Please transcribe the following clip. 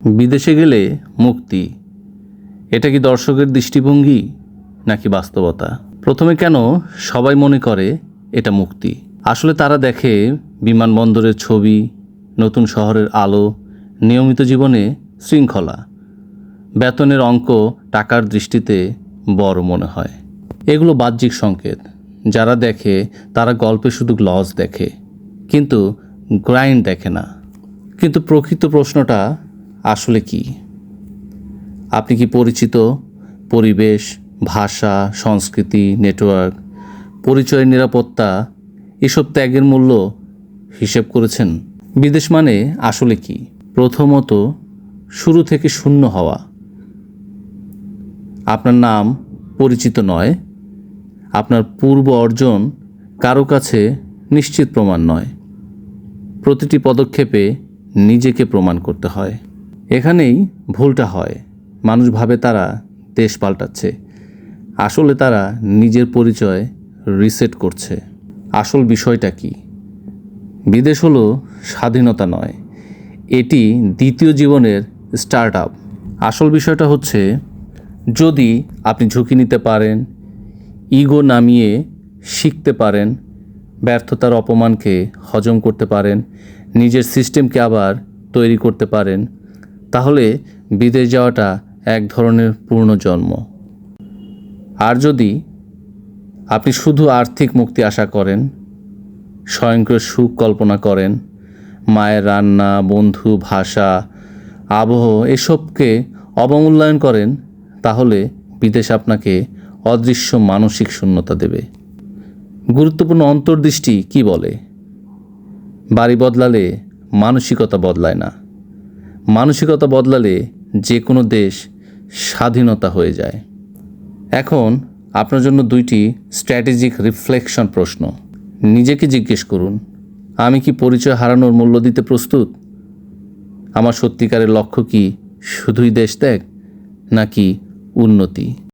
বিদেশে গেলে মুক্তি, এটা কি দর্শকের দৃষ্টিভঙ্গি নাকি বাস্তবতা? প্রথমে কেন সবাই মনে করে এটা মুক্তি? আসলে তারা দেখে বিমানবন্দরের ছবি, নতুন শহরের আলো, নিয়মিত জীবনে শৃঙ্খলা, বেতনের অঙ্ক টাকার দৃষ্টিতে বড় মনে হয়। এগুলো বাহ্যিক সংকেত। যারা দেখে তারা গল্পে শুধু লস দেখে, কিন্তু গ্রাইন্ড দেখে না। কিন্তু প্রকৃত প্রশ্নটা আসলে কি? আপনি কি পরিচিত, পরিবেশ, ভাষা, সংস্কৃতি, নেটওয়ার্ক, পরিচয়ের নিরাপত্তা, এসব ত্যাগের মূল্য হিসেব করেছেন? বিদেশ মানে আসলে কি? প্রথমত, শুরু থেকে শূন্য হওয়া। আপনার নাম পরিচিত নয়, আপনার পূর্ব অর্জন কারো কাছে নিশ্চিত প্রমাণ নয়। প্রতিটি পদক্ষেপে নিজেকে প্রমাণ করতে হয়। এখানেই ভুলটা হয়। মানুষ ভাবে তারা দেশ পাল্টাচ্ছে, আসলে তারা নিজের পরিচয় রিসেট করছে। আসল বিষয়টা কি? বিদেশ হলো স্বাধীনতা নয়, এটি দ্বিতীয় জীবনের স্টার্ট আপ। আসল বিষয়টা হচ্ছে, যদি আপনি ঝুঁকি নিতে পারেন, ইগো নামিয়ে শিখতে পারেন, ব্যর্থতার অপমানকে হজম করতে পারেন, নিজের সিস্টেমকে আবার তৈরি করতে পারেন, তাহলে বিদেশ যাওয়াটা এক ধরনের পুনর্জন্ম। আর যদি আপনি শুধু আর্থিক মুক্তি আশা করেন, স্বয়ংক্রিয় সুখ কল্পনা করেন, মায়ের রান্না, বন্ধু, ভাষা, আবহ এসবকে অবমূল্যায়ন করেন, তাহলে বিদেশ আপনাকে অদৃশ্য মানসিক শূন্যতা দেবে। গুরুত্বপূর্ণ অন্তর্দৃষ্টি কি বলে? বাড়ি বদলালে মানসিকতা বদলায় না, মানসিকতা বদলালে যে কোনো দেশ স্বাধীনতা হয়ে যায়। এখন আপনার জন্য দুইটি স্ট্র্যাটেজিক রিফ্লেকশন প্রশ্ন। নিজেকে জিজ্ঞেস করুন, আমি কি পরিচয় হারানোর মূল্য দিতে প্রস্তুত? আমার সত্যিকারের লক্ষ্য কি শুধুই দেশ ত্যাগ, নাকি উন্নতি?